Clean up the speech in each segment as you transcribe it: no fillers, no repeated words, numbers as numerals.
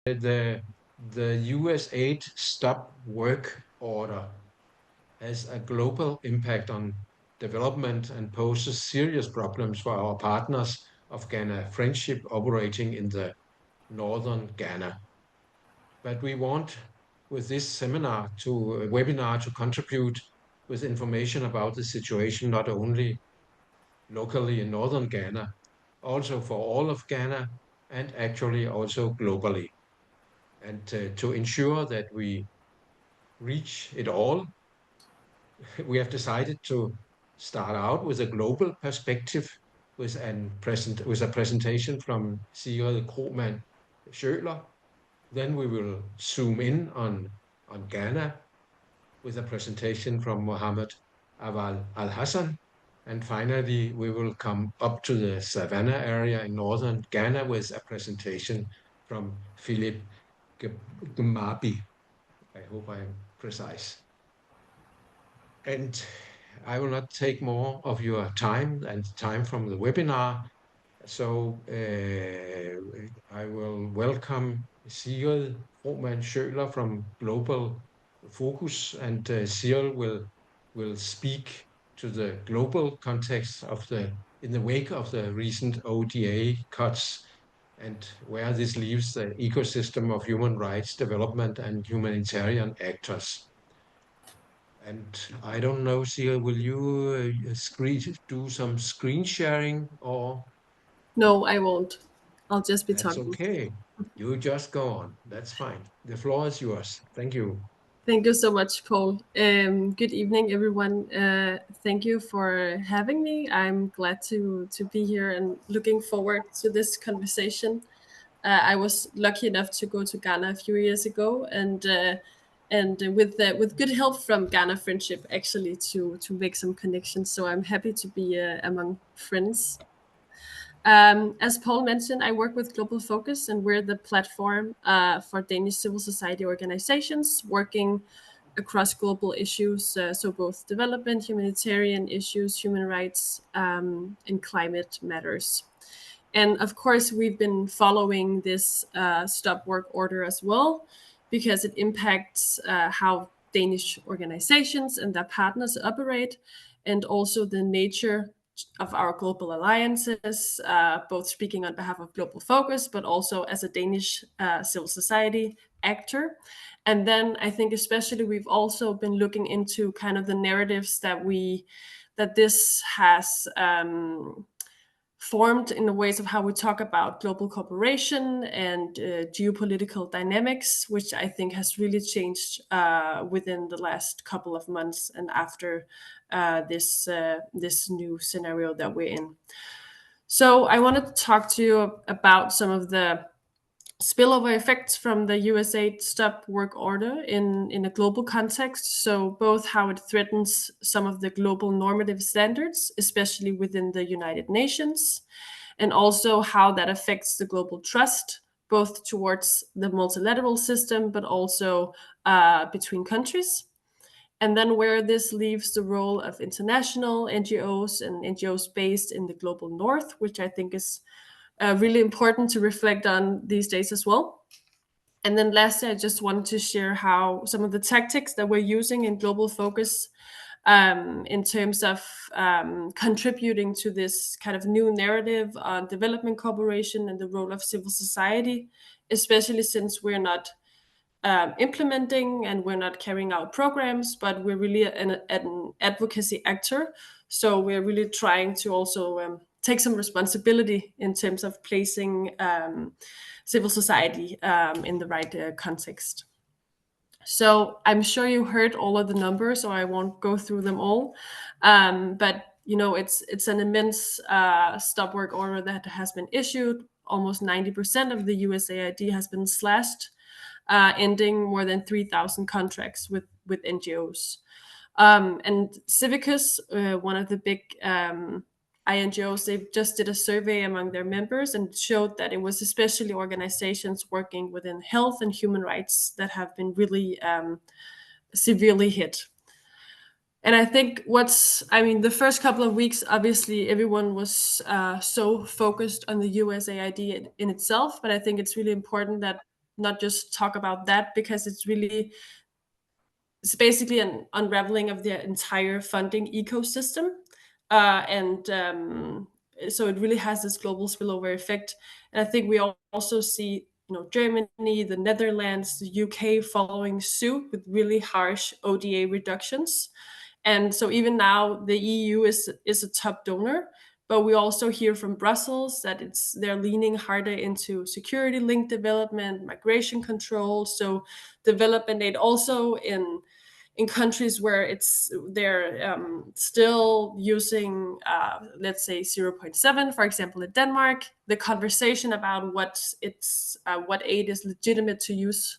The USAID Stop Work Order has a global impact on development and poses serious problems for our partners of Ghana Friendship operating in the northern Ghana. But we want, with this webinar, to contribute with information about the situation, not only locally in northern Ghana, also for all of Ghana, and actually also globally. And to ensure that we reach it all, we have decided to start out with a global perspective with a presentation from Sigrid Krohmann Schøler. Then we will zoom in on Ghana with a presentation from Mohammed Awal Al-Hassan. And finally, we will come up to the Savannah area in northern Ghana with a presentation from Philip Gmabi. I hope I'm precise. And I will not take more of your time and time from the webinar. So I will welcome Sigrid Krohmann Schøler from Global Focus, and Sigrid will speak to the global context in the wake of the recent ODA cuts and where this leaves the ecosystem of human rights development and humanitarian actors. And I don't know, Sia, will you do some screen sharing or? No, I won't. I'll just be That's talking. okay. You just go on. That's fine. The floor is yours. Thank you. Thank you so much, Paul. Good evening, everyone. Thank you for having me. I'm glad to be here and looking forward to this conversation. I was lucky enough to go to Ghana a few years ago, and with good help from Ghana Friendship, actually, to make some connections. So I'm happy to be among friends. As Paul mentioned, I work with Global Focus, and we're the platform for Danish civil society organizations working across global issues, so both development, humanitarian issues, human rights, and climate matters. And of course, we've been following this stop work order as well, because it impacts how Danish organizations and their partners operate, and also the nature of our global alliances, both speaking on behalf of Global Focus, but also as a Danish civil society actor. And then I think especially we've also been looking into kind of the narratives that this has formed in the ways of how we talk about global cooperation and geopolitical dynamics, which I think has really changed within the last couple of months and after this new scenario that we're in. So I wanted to talk to you about some of the spillover effects from the USAID Stop Work Order in a global context. So, both how it threatens some of the global normative standards, especially within the United Nations, and also how that affects the global trust, both towards the multilateral system, but also between countries. And then where this leaves the role of international NGOs and NGOs based in the global north, which I think is really important to reflect on these days as well. And then lastly, I just wanted to share how some of the tactics that we're using in Global Focus in terms of contributing to this kind of new narrative on development cooperation and the role of civil society, especially since we're not implementing and we're not carrying out programs, but we're really an advocacy actor. So we're really trying to also take some responsibility in terms of placing civil society in the right context. So I'm sure you heard all of the numbers, so I won't go through them all. But you know, it's an immense stop work order that has been issued. Almost 90% of the USAID has been slashed, ending more than 3,000 contracts with NGOs. And Civicus, one of the big INGOs, they just did a survey among their members and showed that it was especially organizations working within health and human rights that have been really severely hit. And I think the first couple of weeks, obviously, everyone was so focused on the USAID in itself, but I think it's really important that not just talk about that, because it's basically an unraveling of the entire funding ecosystem. And So it really has this global spillover effect. And I think we also see, Germany, the Netherlands, the UK following suit with really harsh ODA reductions. And so even now, the EU is a top donor, but we also hear from Brussels that they're leaning harder into security-linked development, migration control. So development aid also in countries where they're still using, let's say, 0.7, for example, in Denmark. The conversation about what aid is legitimate to use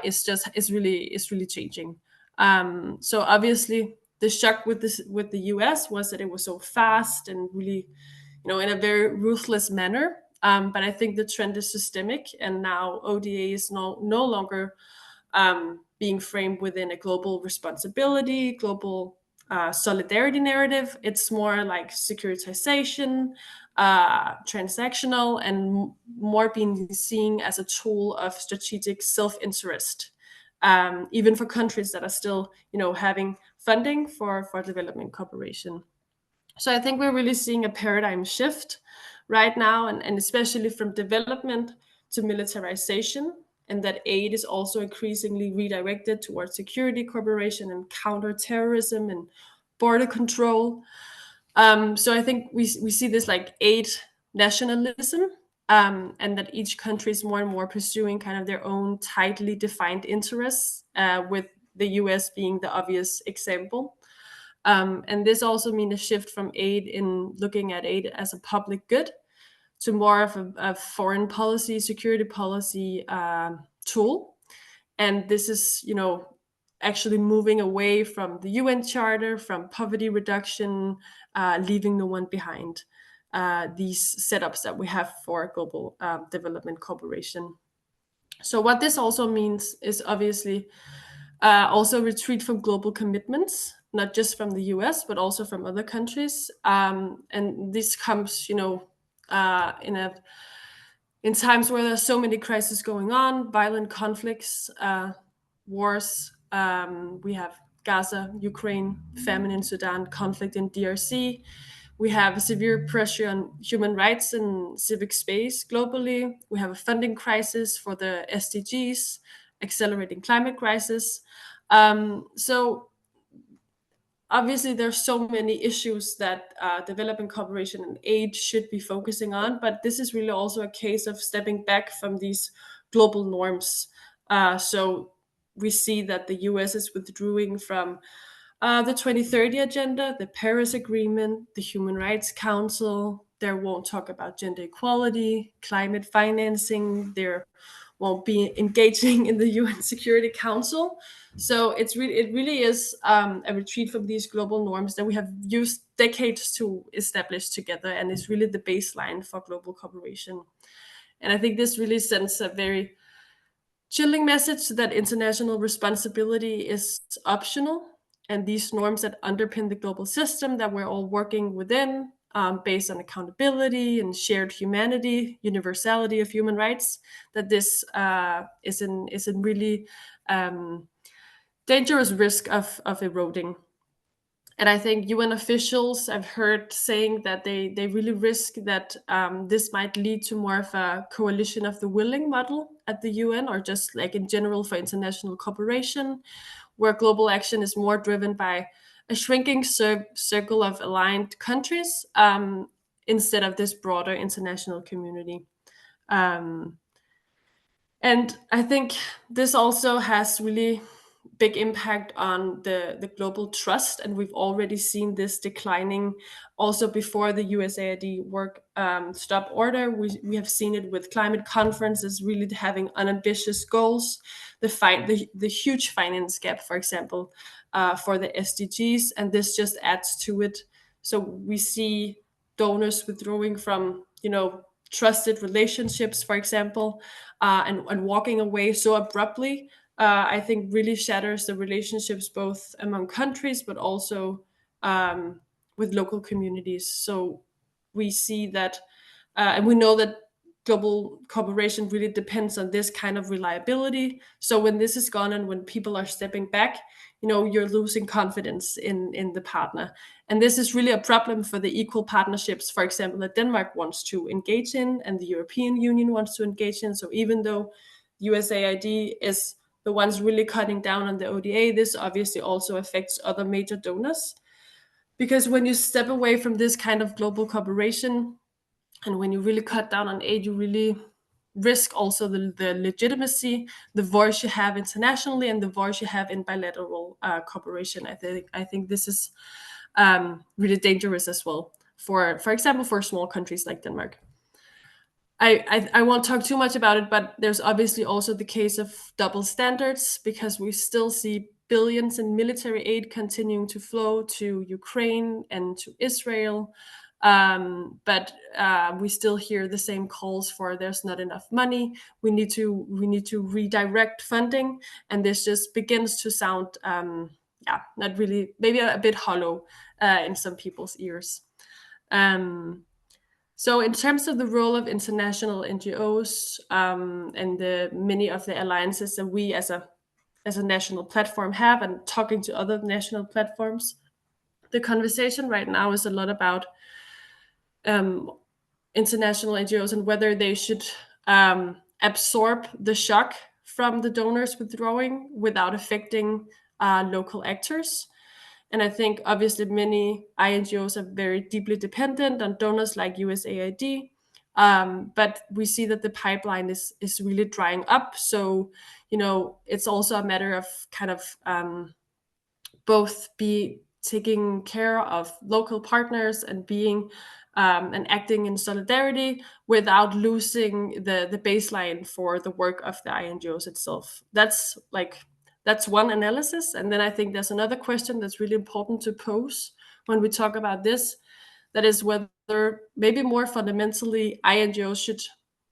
is really changing. So obviously, the shock with the U.S. was that it was so fast and really, in a very ruthless manner. But I think the trend is systemic, and now ODA is no longer being framed within a global responsibility, global solidarity narrative. It's more like securitization, transactional, and more being seen as a tool of strategic self-interest, even for countries that are still, having funding for development cooperation. So I think we're really seeing a paradigm shift right now, and especially from development to militarization, and that aid is also increasingly redirected towards security cooperation and counterterrorism and border control. So I think we see this like aid nationalism, and that each country is more and more pursuing kind of their own tightly defined interests, with the US being the obvious example. And this also means a shift from aid in looking at aid as a public good to more of a foreign policy, security policy tool. And this is, actually moving away from the UN Charter, from poverty reduction, leaving no one behind. These setups that we have for global development cooperation. So what this also means is obviously also retreat from global commitments, not just from the US, but also from other countries. And this comes, in times where there's so many crises going on, violent conflicts, wars. We have Gaza, Ukraine, famine in Sudan, conflict in DRC. We have a severe pressure on human rights and civic space globally. We have a funding crisis for the SDGs, accelerating climate crisis. So obviously, there's so many issues that development cooperation and aid should be focusing on, but this is really also a case of stepping back from these global norms. So we see that the US is withdrawing from the 2030 agenda, the Paris Agreement, the Human Rights Council. They won't talk about gender equality, climate financing. They won't be engaging in the UN Security Council. So it really is a retreat from these global norms that we have used decades to establish together, and is really the baseline for global cooperation. And I think this really sends a very chilling message that international responsibility is optional, and these norms that underpin the global system that we're all working within, based on accountability and shared humanity, universality of human rights, that this is in really dangerous risk of eroding. And I think UN officials I've heard saying that they really risk that this might lead to more of a coalition of the willing model at the UN, or just like in general for international cooperation, where global action is more driven by a shrinking circle of aligned countries, instead of this broader international community. Um, and I think this also has really big impact on the global trust, and we've already seen this declining also before the USAID work stop order. We have seen it with climate conferences really having unambitious goals, the huge finance gap, for example, for the SDGs, and this just adds to it. So we see donors withdrawing from, trusted relationships, for example, and walking away so abruptly. I think really shatters the relationships both among countries, but also with local communities. So we see that, and we know that global cooperation really depends on this kind of reliability. So when this is gone and when people are stepping back, you're losing confidence in the partner. And this is really a problem for the equal partnerships, for example, that Denmark wants to engage in and the European Union wants to engage in. So even though USAID is the ones really cutting down on the ODA, this obviously also affects other major donors. Because when you step away from this kind of global cooperation, and when you really cut down on aid, you really risk also the legitimacy, the voice you have internationally, and the voice you have in bilateral cooperation. I think this is really dangerous as well. For example, for small countries like Denmark. I won't talk too much about it, but there's obviously also the case of double standards, because we still see billions in military aid continuing to flow to Ukraine and to Israel. But we still hear the same calls for there's not enough money. We need to redirect funding, and this just begins to sound, not really, maybe a bit hollow in some people's ears. So, in terms of the role of international NGOs, and the many of the alliances that we as a national platform have, and talking to other national platforms, the conversation right now is a lot about um, international NGOs and whether they should absorb the shock from the donors withdrawing without affecting local actors. And I think obviously many INGOs are very deeply dependent on donors like USAID. But we see that the pipeline is really drying up. So, it's also a matter of kind of both be taking care of local partners and being and acting in solidarity without losing the baseline for the work of the INGOs itself. That's one analysis. And then I think there's another question that's really important to pose when we talk about this. That is whether maybe more fundamentally INGOs should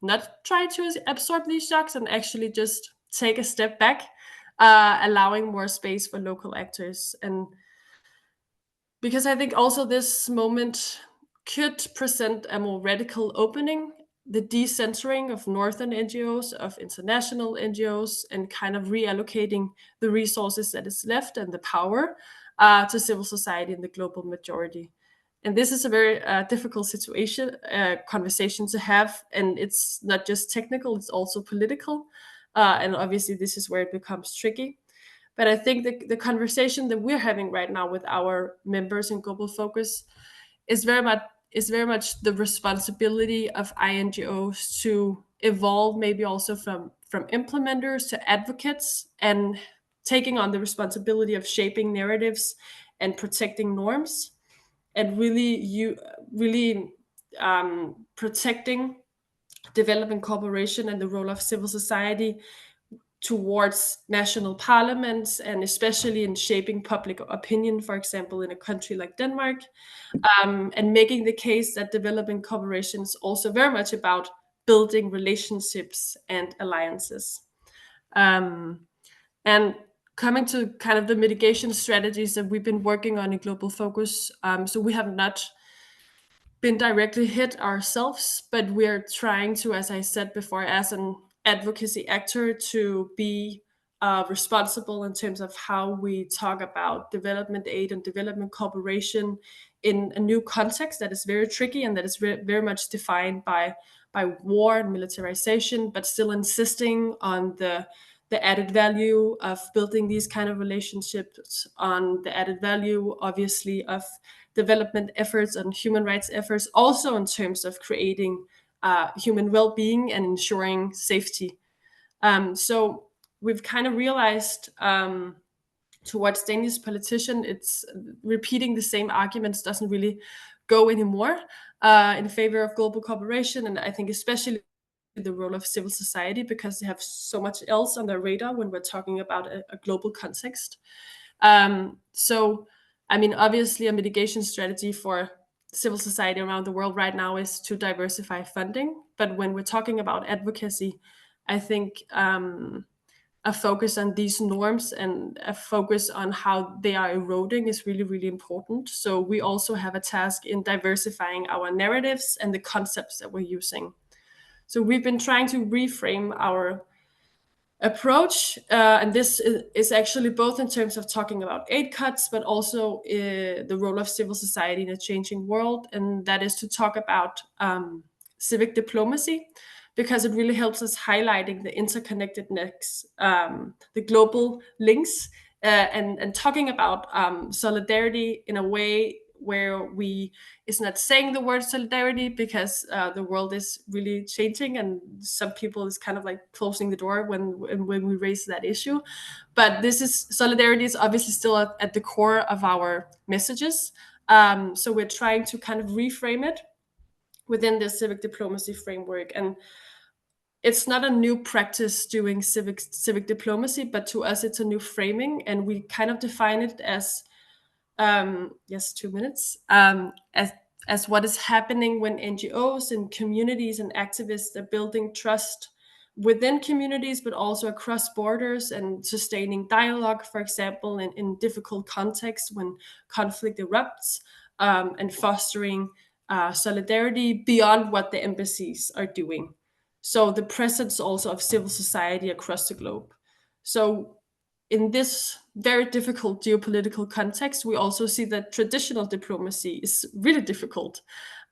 not try to absorb these shocks and actually just take a step back, allowing more space for local actors. And because I think also this moment could present a more radical opening, the decentering of northern NGOs, of international NGOs, and kind of reallocating the resources that is left and the power to civil society and the global majority. And this is a very difficult conversation to have. And it's not just technical, it's also political. And obviously, this is where it becomes tricky. But I think the conversation that we're having right now with our members in Global Focus is very much the responsibility of INGOs to evolve, maybe also from implementers to advocates, and taking on the responsibility of shaping narratives and protecting norms, and really protecting development cooperation and the role of civil society towards national parliaments, and especially in shaping public opinion, for example, in a country like Denmark, and making the case that development cooperation is also very much about building relationships and alliances. And coming to kind of the mitigation strategies that we've been working on in Global Focus, so we have not been directly hit ourselves, but we're trying to, as I said before, as an advocacy actor, to be responsible in terms of how we talk about development aid and development cooperation in a new context that is very tricky and that is very much defined by war and militarization, but still insisting on the added value of building these kind of relationships, on the added value, obviously, of development efforts and human rights efforts, also in terms of creating human well-being and ensuring safety. So we've kind of realized towards Danish politician, it's repeating the same arguments doesn't really go anymore in favor of global cooperation. And I think especially the role of civil society, because they have so much else on their radar when we're talking about a global context. So, I mean, obviously, a mitigation strategy for civil society around the world right now is to diversify funding. But when we're talking about advocacy, I think a focus on these norms and a focus on how they are eroding is really, really important. So we also have a task in diversifying our narratives and the concepts that we're using. So we've been trying to reframe our approach, and this is actually both in terms of talking about aid cuts, but also the role of civil society in a changing world, and that is to talk about civic diplomacy, because it really helps us highlighting the interconnectedness, the global links, and talking about solidarity in a way where we is not saying the word solidarity, because the world is really changing and some people is kind of like closing the door when we raise that issue. But this is solidarity is obviously still at the core of our messages. So we're trying to kind of reframe it within this civic diplomacy framework. And it's not a new practice doing civic diplomacy, but to us it's a new framing, and we kind of define it as yes, 2 minutes. As what is happening when NGOs and communities and activists are building trust within communities, but also across borders, and sustaining dialogue, for example, in difficult contexts when conflict erupts, and fostering solidarity beyond what the embassies are doing. So the presence also of civil society across the globe. So in this very difficult geopolitical context, we also see that traditional diplomacy is really difficult.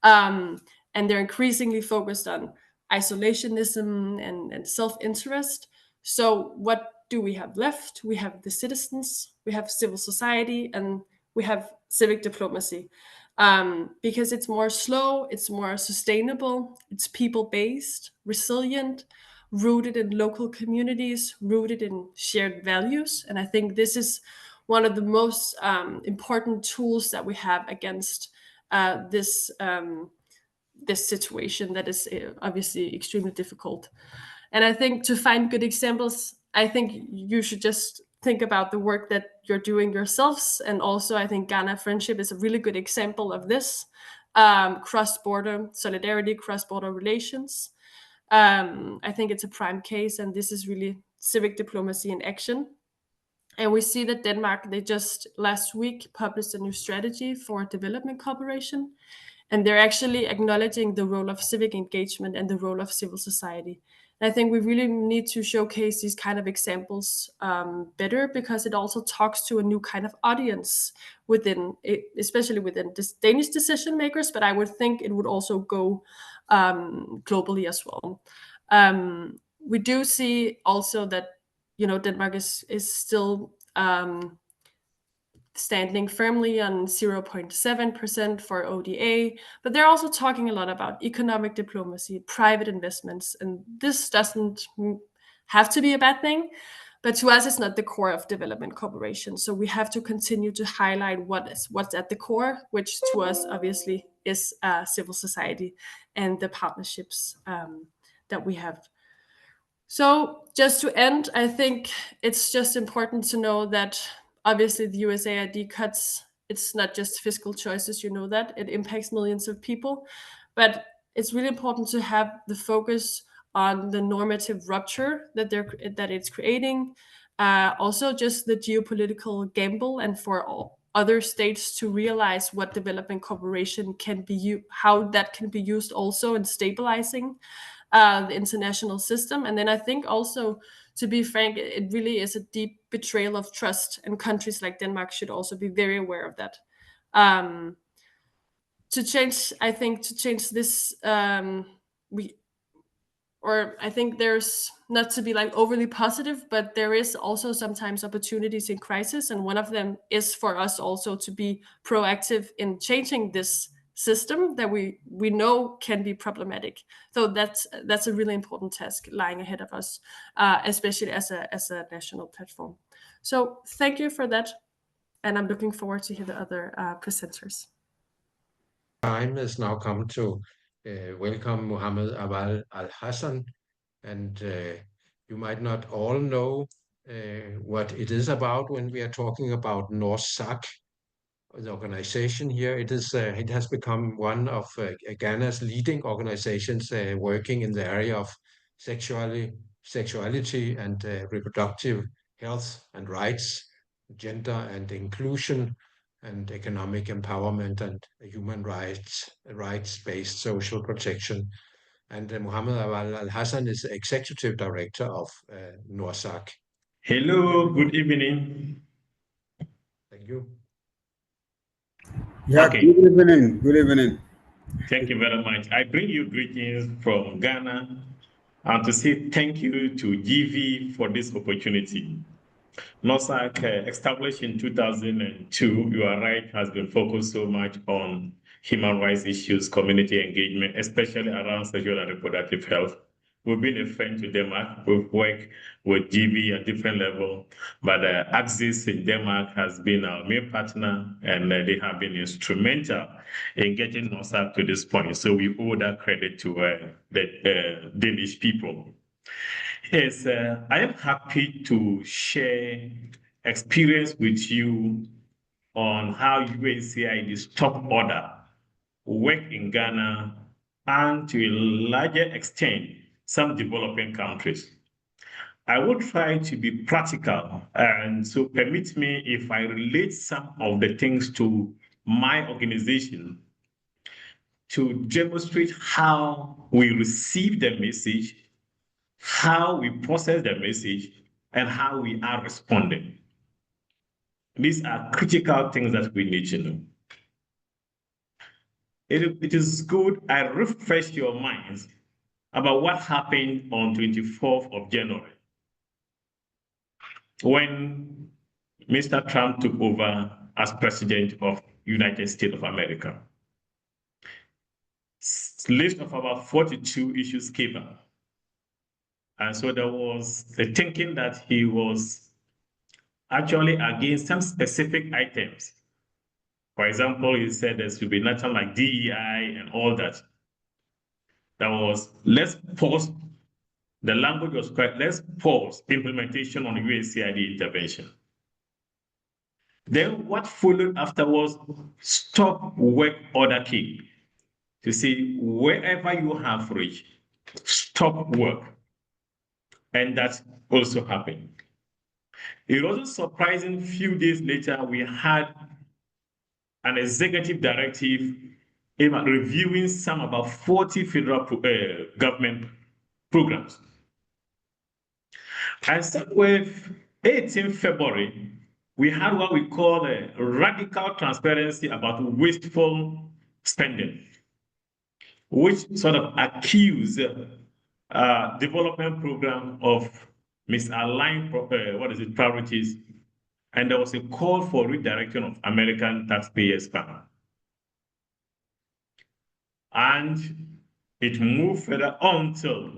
And they're increasingly focused on isolationism and self interest. So, what do we have left? We have the citizens, we have civil society, and we have civic diplomacy. Because it's more slow, it's more sustainable, it's people based, resilient, rooted in local communities, rooted in shared values. And I think this is one of the most important tools that we have against this situation that is obviously extremely difficult. And I think to find good examples, I think you should just think about the work that you're doing yourselves. And also, I think Ghana Friendship is a really good example of this, cross border solidarity, cross border relations. I think it's a prime case, and this is really civic diplomacy in action. And we see that Denmark, they just last week published a new strategy for development cooperation, and they're actually acknowledging the role of civic engagement and the role of civil society. And I think we really need to showcase these kind of examples better, because it also talks to a new kind of audience within it, especially within this Danish decision makers, but I would think it would also go globally as well. We do see also that Denmark is still standing firmly on 0.7% for ODA, but they're also talking a lot about economic diplomacy, private investments, and this doesn't have to be a bad thing, but to us, it's not the core of development cooperation. So we have to continue to highlight what's at the core, which to us obviously is civil society and the partnerships that we have. So just to end, I think it's just important to know that obviously the USAID cuts, it's not just fiscal choices, that it impacts millions of people, but it's really important to have the focus on the normative rupture that it's creating, also just the geopolitical gamble, and for all other states to realize what development cooperation can be, how that can be used also in stabilizing the international system. And then I think also, to be frank, it really is a deep betrayal of trust, and countries like Denmark should also be very aware of that. To change this, I think there's not to be like overly positive, but there is also sometimes opportunities in crisis, and one of them is for us also to be proactive in changing this system that we know can be problematic. So that's a really important task lying ahead of us, especially as a national platform. So thank you for that, and I'm looking forward to hear the other presenters. Time has now come to welcome Mohammed Awal Al Hassan, and you might not all know what it is about when we are talking about NORSAC, the organization here. It has become one of Ghana's leading organizations working in the area of sexuality and reproductive health and rights, gender and inclusion, and economic empowerment and human rights-based social protection. And Mohammed Awal Al-Hassan is the executive director of NORSAC. Hello, good evening. Thank you. Yeah, Okay. good evening. Good evening. Thank you very much. I bring you greetings from Ghana and to say thank you to GV for this opportunity. NORSAC, established in 2002, you are right, has been focused so much on human rights issues, community engagement, especially around sexual and reproductive health. We've been a friend to Denmark. We've worked with GV at different levels, but Axis in Denmark has been our main partner, and they have been instrumental in getting NORSAC to this point. So we owe that credit to the Danish people. Yes, I am happy to share experience with you on how USAID Stop Order work in Ghana and to a larger extent, some developing countries. I will try to be practical, and so permit me if I relate some of the things to my organization to demonstrate how we receive the message, how we process the message, and how we are responding. These are critical things that we need to know. It is good I refresh your minds about what happened on 24th of January when Mr. Trump took over as president of United States of America. List of about 42 issues came up. And so there was the thinking that he was actually against some specific items. For example, he said there should be nothing like DEI and all that. That was, let's pause, the language was quite, let's pause implementation on USAID intervention. Then what followed afterwards, stop work order came. To see wherever you have reached, stop work. And that also happened. It wasn't surprising, few days later, we had an executive directive reviewing some about 40 federal government programs. And somewhere 18 February, we had what we call a radical transparency about wasteful spending, which sort of accused development program of misaligned priorities, and there was a call for redirection of American taxpayers' funds. And it moved further until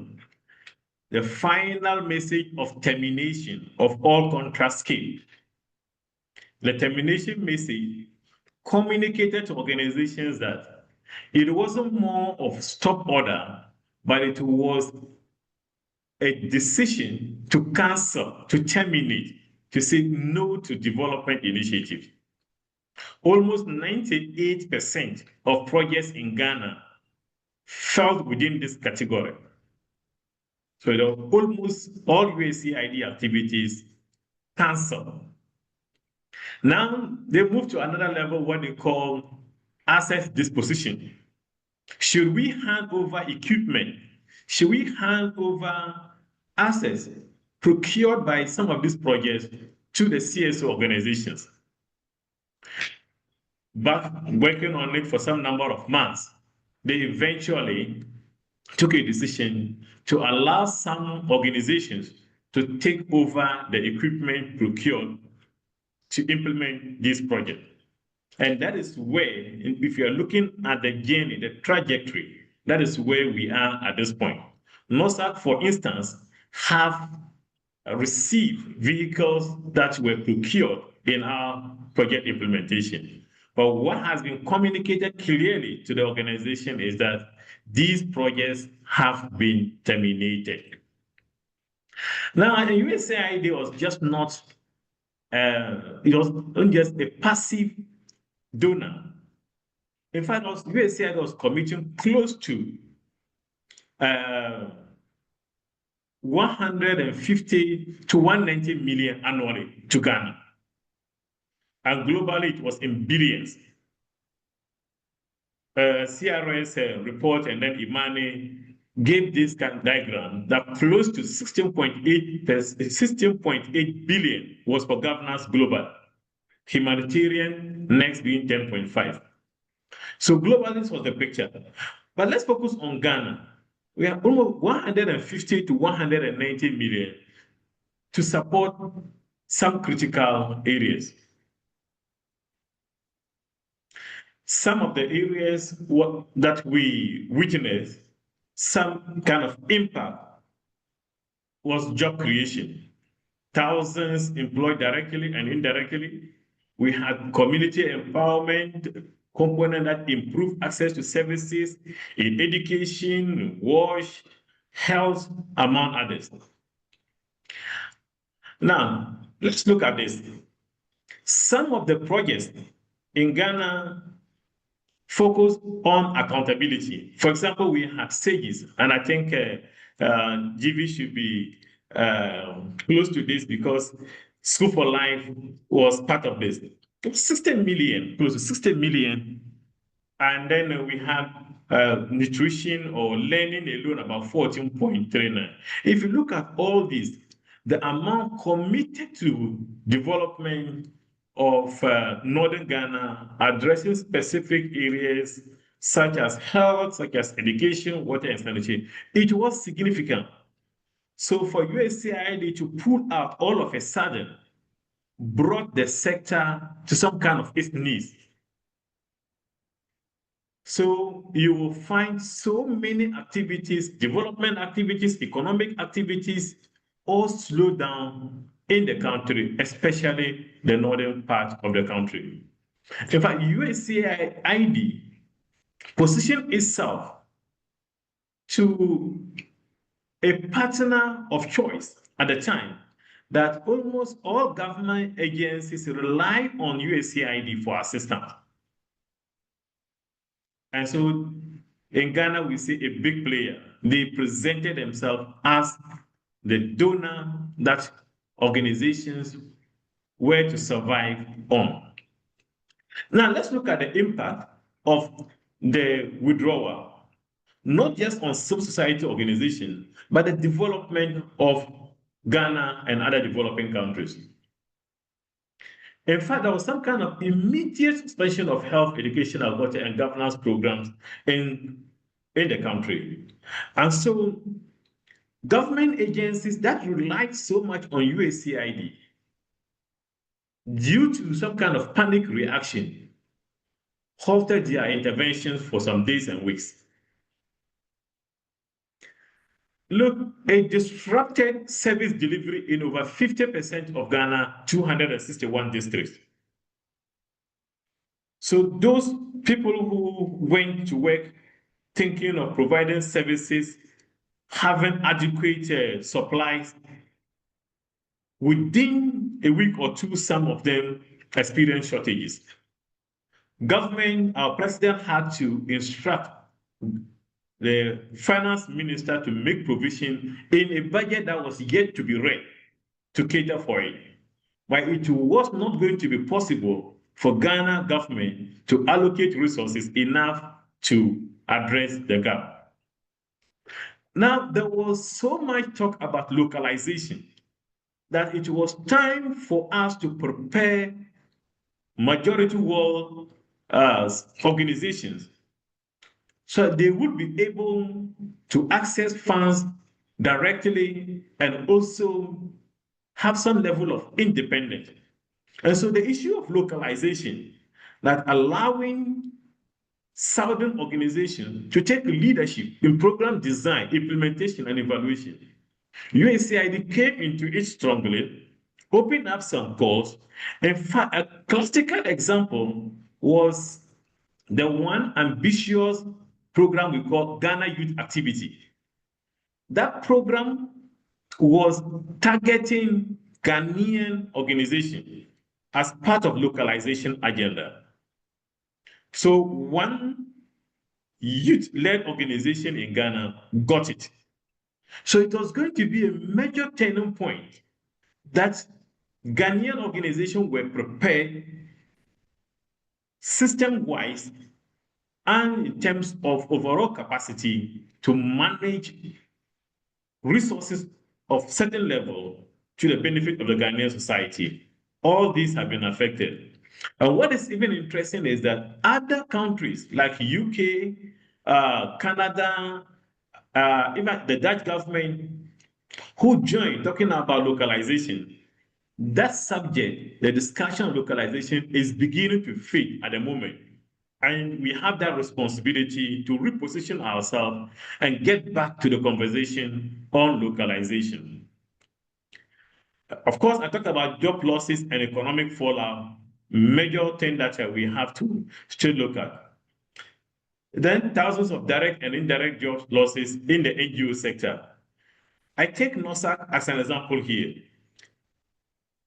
the final message of termination of all contracts came. The termination message communicated to organizations that it wasn't more of stop order, but it was a decision to cancel, to terminate, to say no to development initiatives. Almost 98% of projects in Ghana fell within this category. So almost all USAID activities canceled. Now they move to another level, what they call asset disposition. Should we hand over equipment? Should we hand over assets procured by some of these projects to the CSO organizations? But working on it for some number of months, they eventually took a decision to allow some organizations to take over the equipment procured to implement this project. And that is where, if you're looking at the journey, the trajectory, that is where we are at this point. NORSAC, for instance, have received vehicles that were procured in our project implementation. But what has been communicated clearly to the organization is that these projects have been terminated. Now, the USAID was just not, it was not just a passive donor. In fact, USAID was committing close to 150 to 190 million annually to Ghana. And globally, it was in billions. CRS report and then Imani gave this kind of diagram that close to 16.8 billion was for governance global, humanitarian next being 10.5. So globally, this was the picture. But let's focus on Ghana. We have almost 150 to 190 million to support some critical areas. Some of the areas that we witnessed some kind of impact was job creation. Thousands employed directly and indirectly. We had community empowerment component that improved access to services in education, wash, health, among others. Now, let's look at this. Some of the projects in Ghana focus on accountability. For example, we had SAGES, and I think GV should be close to this because School for Life was part of this. 60 million, close to 60 million. And then we had nutrition or learning alone about 14.39. If you look at all these, the amount committed to development of Northern Ghana, addressing specific areas such as health, such as education, water, and sanitation, it was significant. So for USAID to pull out all of a sudden brought the sector to some kind of its knees. So you will find so many activities, development activities, economic activities, all slow down in the country, especially the northern part of the country. In fact, USAID positioned itself to a partner of choice at the time that almost all government agencies rely on USAID for assistance. And so in Ghana, we see a big player. They presented themselves as the donor that organizations were to survive on. Now, let's look at the impact of the withdrawal, not just on civil society organizations, but the development of Ghana and other developing countries. In fact, there was some kind of immediate suspension of health, education, water, and governance programs in the country. And so government agencies that relied so much on USAID, due to some kind of panic reaction, halted their interventions for some days and weeks. Look, it disrupted service delivery in over 50% of Ghana, 261 districts. So those people who went to work thinking of providing services, having adequate supplies, within a week or two, some of them experienced shortages. Government, our president had to instruct the finance minister to make provision in a budget that was yet to be read to cater for it. But it was not going to be possible for Ghana government to allocate resources enough to address the gap. Now, there was so much talk about localization that it was time for us to prepare majority world organizations so they would be able to access funds directly and also have some level of independence. And so the issue of localization, that allowing southern organizations to take leadership in program design, implementation, and evaluation. USAID came into it strongly, opened up some calls. In fact, a classical example was the one ambitious program we call Ghana Youth Activity. That program was targeting Ghanaian organizations as part of localization agenda. So one youth-led organization in Ghana got it. So it was going to be a major turning point that Ghanaian organizations were prepared system-wise and in terms of overall capacity to manage resources of certain level to the benefit of the Ghanaian society. All these have been affected. And what is even interesting is that other countries like UK, Canada, even the Dutch government, who joined talking about localization, that subject, the discussion of localization, is beginning to fade at the moment. And we have that responsibility to reposition ourselves and get back to the conversation on localization. Of course, I talked about job losses and economic fallout, major thing that we have to still look at. Then thousands of direct and indirect job losses in the NGO sector. I take NOSAC as an example here.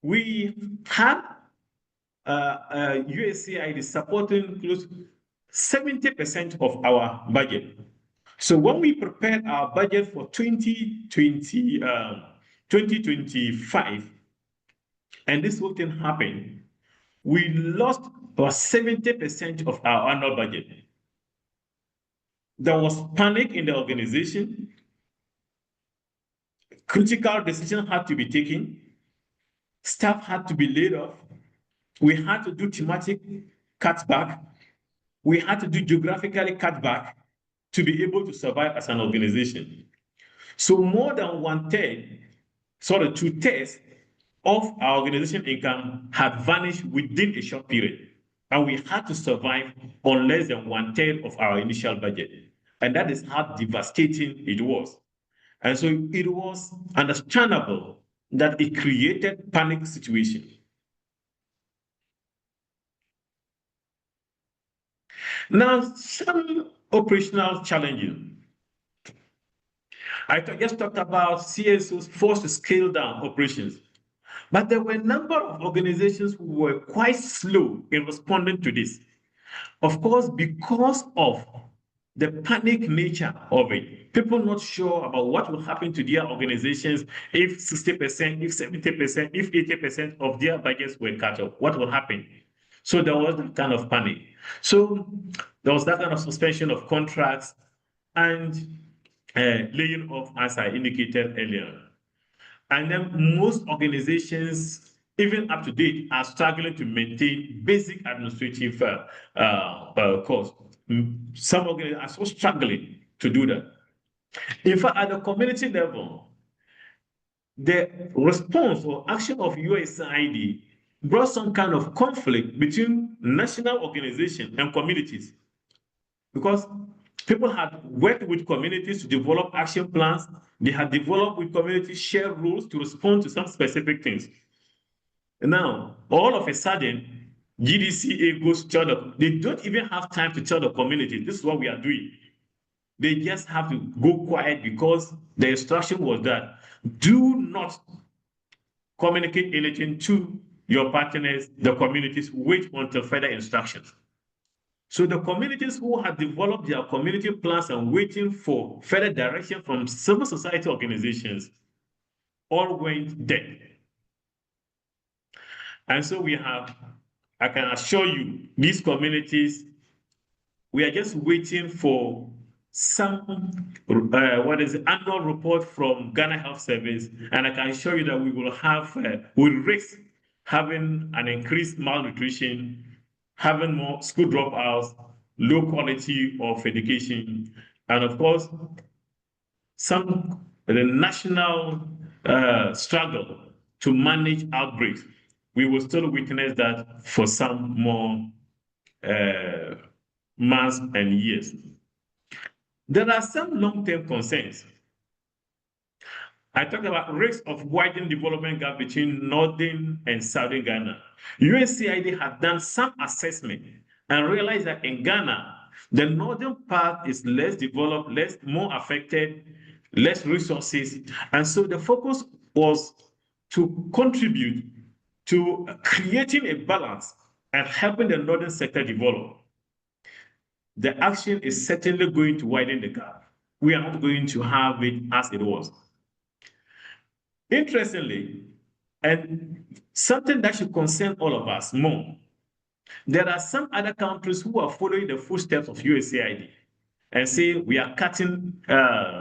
We had USAID supporting close to 70% of our budget. So when we prepared our budget for 2025, and this whole thing happened, we lost about 70% of our annual budget. There was panic in the organization. Critical decisions had to be taken. Staff had to be laid off. We had to do thematic cutback. We had to do geographically cutback to be able to survive as an organization. So more than 2/3 of our organization income had vanished within a short period. And we had to survive on less than 1/3 of our initial budget. And that is how devastating it was. And so it was understandable that it created panic situation. Now, some operational challenges. I just talked about CSOs forced to scale down operations. But there were a number of organizations who were quite slow in responding to this. Of course, because of the panic nature of it, people not sure about what will happen to their organizations if 60%, if 70%, if 80% of their budgets were cut off, what will happen? So there was that kind of panic. So there was that kind of suspension of contracts and laying off, as I indicated earlier. And then most organizations, even up to date, are struggling to maintain basic administrative costs. Some organizations are so struggling to do that. In fact, at the community level, the response or action of USAID brought some kind of conflict between national organizations and communities, because people had worked with communities to develop action plans. They had developed with communities shared rules to respond to some specific things. And now, all of a sudden, GDCA goes to tell them, they don't even have time to tell the community, this is what we are doing. They just have to go quiet because the instruction was that do not communicate anything to your partners, the communities, wait until further instructions. So the communities who had developed their community plans and waiting for further direction from civil society organizations all went dead. And so we have, I can assure you, these communities, we are just waiting for some, annual report from Ghana Health Service, and I can assure you that we will have, we'll risk having an increased malnutrition, having more school dropouts, low quality of education, and of course, the national struggle to manage outbreaks. We will still witness that for some more months and years. There are some long-term concerns. I talked about risks of widening development gap between northern and southern Ghana. USAID had done some assessment and realized that in Ghana, the northern part is less developed, more affected, less resources. And so the focus was to contribute to creating a balance and helping the northern sector develop. The action is certainly going to widen the gap. We are not going to have it as it was. Interestingly, and something that should concern all of us more, There are some other countries who are following the footsteps of USAID and say we are cutting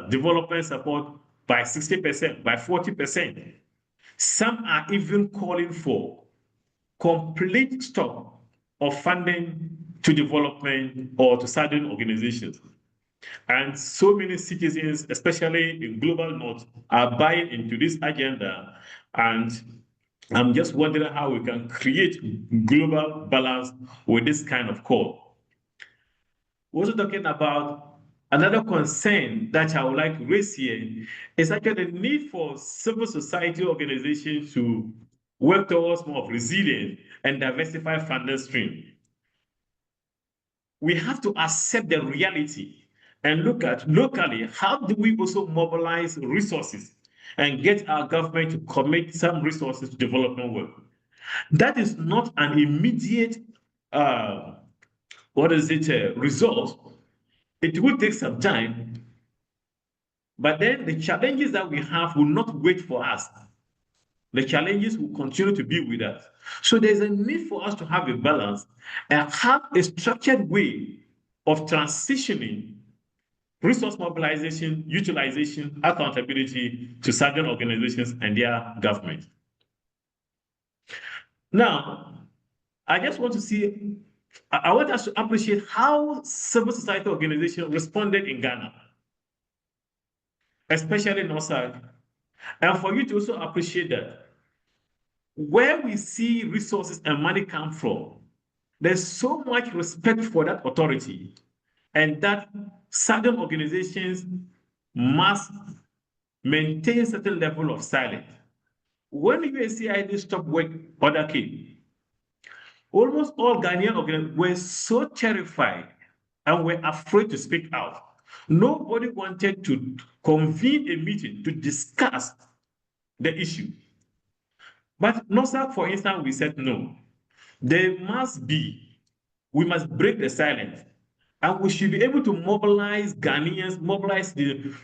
development support by 60%, by 40%. Some are even calling for complete stop of funding to development or to certain organizations. And so many citizens, especially in global north, are buying into this agenda. And I'm just wondering how we can create global balance with this kind of call. We're also talking about another concern that I would like to raise here is actually the need for civil society organizations to work towards more of resilient and diversified funding stream. We have to accept the reality and look at locally, how do we also mobilize resources and get our government to commit some resources to development work? That is not an immediate, result. It will take some time, but then the challenges that we have will not wait for us. The challenges will continue to be with us. So there's a need for us to have a balance and have a structured way of transitioning resource mobilization, utilization, accountability to certain organizations and their government. Now, I just want to see, I want us to appreciate how civil society organizations responded in Ghana, especially in Northside. And for you to also appreciate that where we see resources and money come from, there's so much respect for that authority, and that certain organizations must maintain certain level of silence. When the USAID Stop Work Order came, almost all Ghanaian organizations were so terrified and were afraid to speak out. Nobody wanted to convene a meeting to discuss the issue. But NOSAC, for instance, we said no. There must be, we must break the silence. And we should be able to mobilize Ghanaians,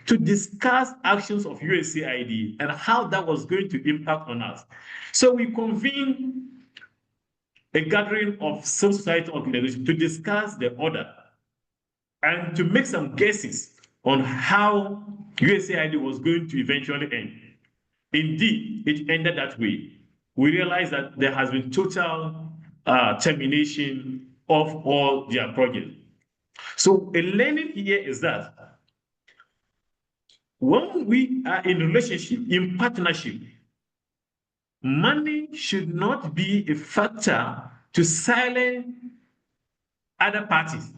to discuss actions of USAID and how that was going to impact on us. So we convened a gathering of civil society organizations to discuss the order and to make some guesses on how USAID was going to eventually end. Indeed, it ended that way. We realized that there has been total termination of all their projects. So a learning here is that when we are in relationship, in partnership, money should not be a factor to silence other parties,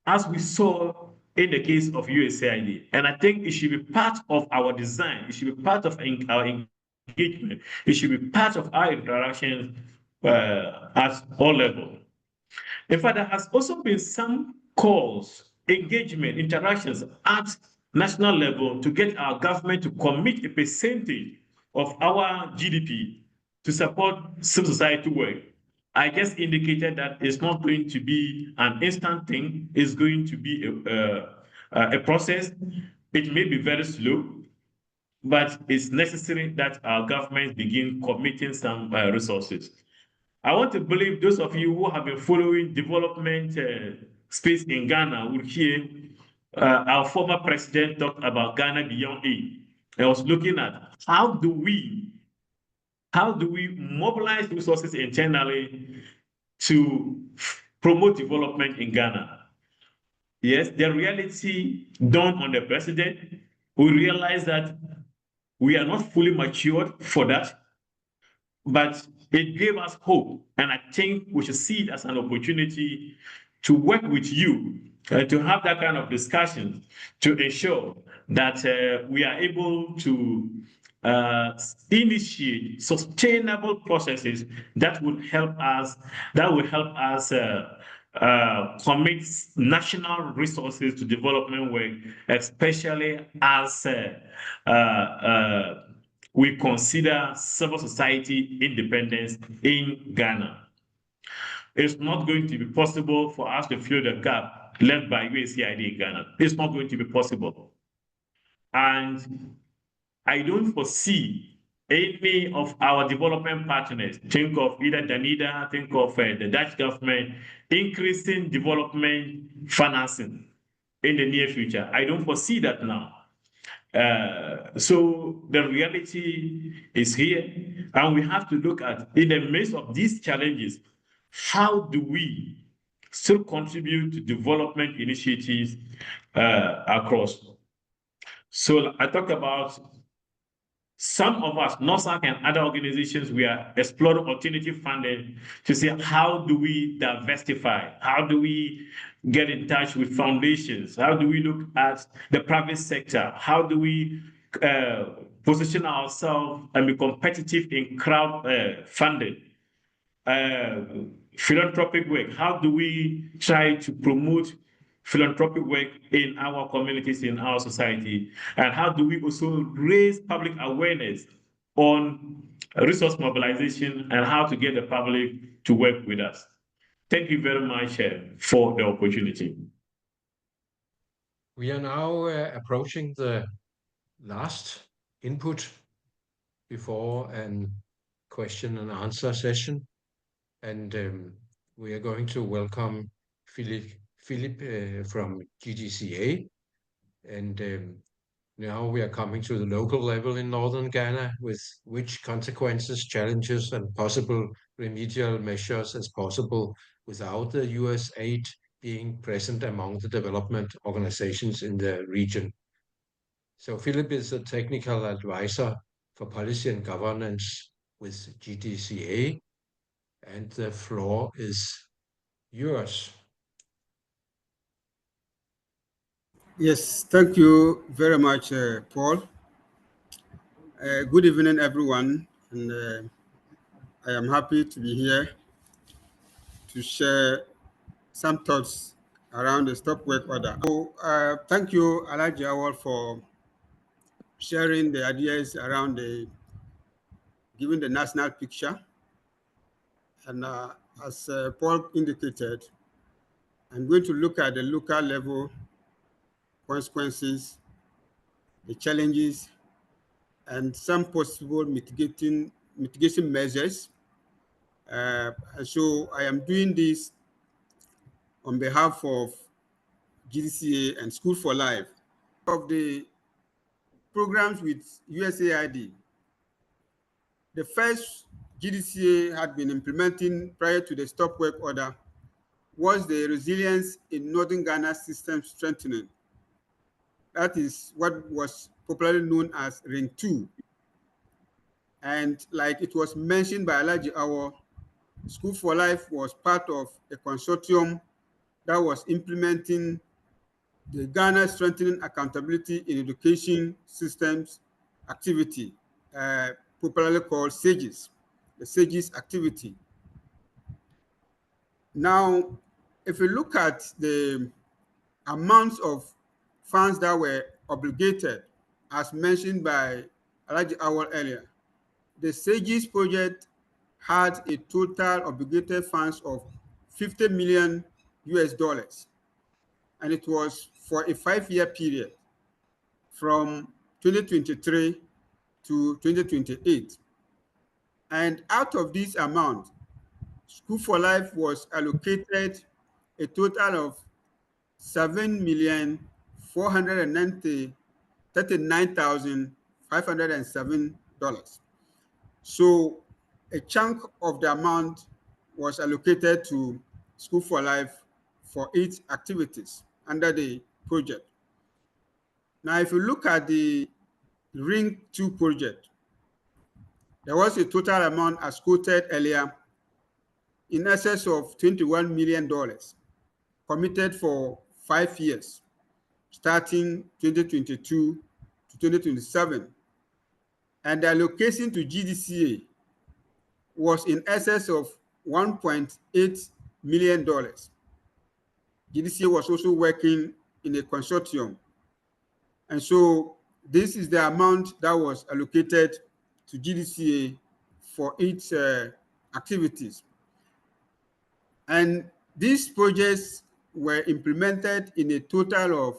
as we saw in the case of USAID. And I think it should be part of our design. It should be part of our engagement. It should be part of our interactions at all levels. In fact, there has also been some calls, engagement, interactions at national level to get our government to commit a percentage of our GDP to support civil society work. I just indicated that it's not going to be an instant thing. It's going to be a process. It may be very slow, but it's necessary that our government begin committing some resources. I want to believe those of you who have been following development space in Ghana will hear our former president talk about Ghana Beyond Aid. I was looking at how do we mobilize resources internally to promote development in Ghana. Yes, the reality dawned on the president. We realized that we are not fully matured for that, but it gave us hope. And I think we should see it as an opportunity to work with you to have that kind of discussion to ensure that we are able to initiate sustainable processes that will help us commit national resources to development work, especially as we consider civil society independence in Ghana. It's not going to be possible for us to fill the gap left by USAID in Ghana. It's not going to be possible. And I don't foresee any of our development partners, think of either Danida, think of the Dutch government, increasing development financing in the near future. I don't foresee that now. So the reality is here, and we have to look at, in the midst of these challenges, how do we still contribute to development initiatives across? So I talked about some of us, NOSAC and other organizations, we are exploring alternative funding to see how do we diversify, how do we get in touch with foundations, how do we look at the private sector, how do we position ourselves and be competitive in crowd funding, philanthropic work, how do we try to promote philanthropic work in our communities, in our society, and how do we also raise public awareness on resource mobilization and how to get the public to work with us. Thank you very much for the opportunity. We are now approaching the last input before a question and answer session, and we are going to welcome Philip from GDCA, and now we are coming to the local level in northern Ghana, with which consequences, challenges, and possible remedial measures as possible without the USAID being present among the development organizations in the region. So Philip is a technical advisor for policy and governance with GDCA, and the floor is yours. Yes, thank you very much, Paul. Good evening, everyone, and I am happy to be here to share some thoughts around the Stop Work Order. So, thank you, Alhaji Awal, for sharing the ideas around giving the national picture. And as Paul indicated, I'm going to look at the local level consequences, the challenges, and some possible mitigation measures. So I am doing this on behalf of GDCA and School for Life. Of the programs with USAID, the first GDCA had been implementing prior to the Stop Work Order was the Resilience in Northern Ghana System Strengthening. That is what was popularly known as Ring 2. And like it was mentioned by Alhaji Awo, School for Life was part of a consortium that was implementing the Ghana Strengthening Accountability in Education Systems activity, popularly called SAGES, the SAGES activity. Now, if you look at the amounts of funds that were obligated, as mentioned by Alhaji Awal earlier, the SAGES project had a total obligated funds of $50 million US, and it was for a 5-year period from 2023 to 2028. And out of this amount, School for Life was allocated a total of $7,439,507. So a chunk of the amount was allocated to School for Life for its activities under the project. Now, if you look at the Ring 2 project, there was a total amount, as quoted earlier, in excess of $21 million committed for 5 years, starting 2022 to 2027. And the allocation to GDCA was in excess of $1.8 million. GDCA was also working in a consortium. And so this is the amount that was allocated to GDCA for its activities. And these projects were implemented in a total of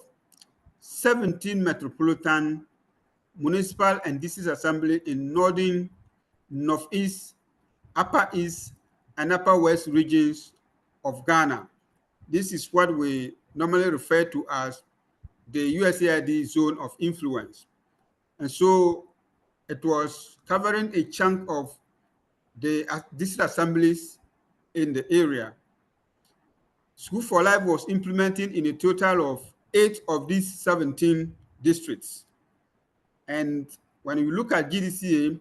17 metropolitan municipal and district assembly in northern, northeast, upper east, and upper west regions of Ghana. This is what we normally refer to as the USAID zone of influence. And so it was covering a chunk of the district assemblies in the area. School for Life was implemented in a total of 8 of these 17 districts. And when you look at GDCA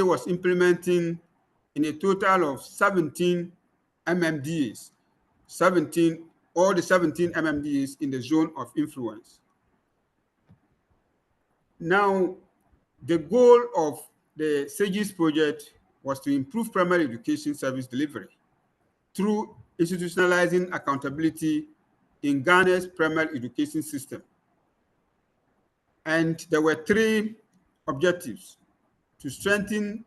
was implementing in a total of 17 MMDAs, all the 17 MMDAs in the zone of influence. Now, the goal of the SAGES project was to improve primary education service delivery through institutionalizing accountability in Ghana's primary education system. And there were 3 objectives: to strengthen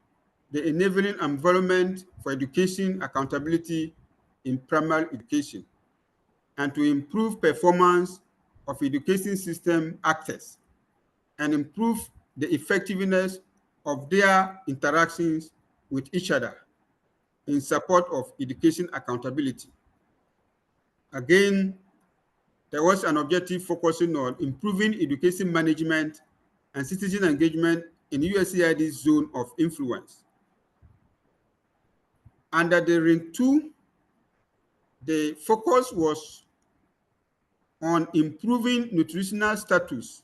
the enabling environment for education accountability in primary education, and to improve performance of education system actors and improve the effectiveness of their interactions with each other in support of education accountability. Again, there was an objective focusing on improving education management and citizen engagement in USAID's zone of influence. Under the Ring 2, the focus was on improving nutritional status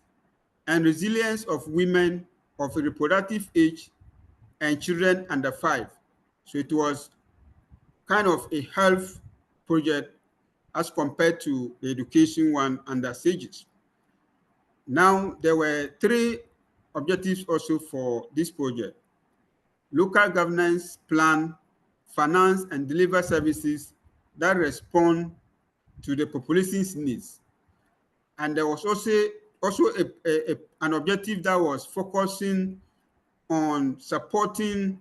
and resilience of women of reproductive age and children under 5. So it was kind of a health project as compared to the education one under SAGES. Now, there were 3 objectives also for this project: local governance plan, finance and deliver services that respond to the population's needs. And there was also an objective that was focusing on supporting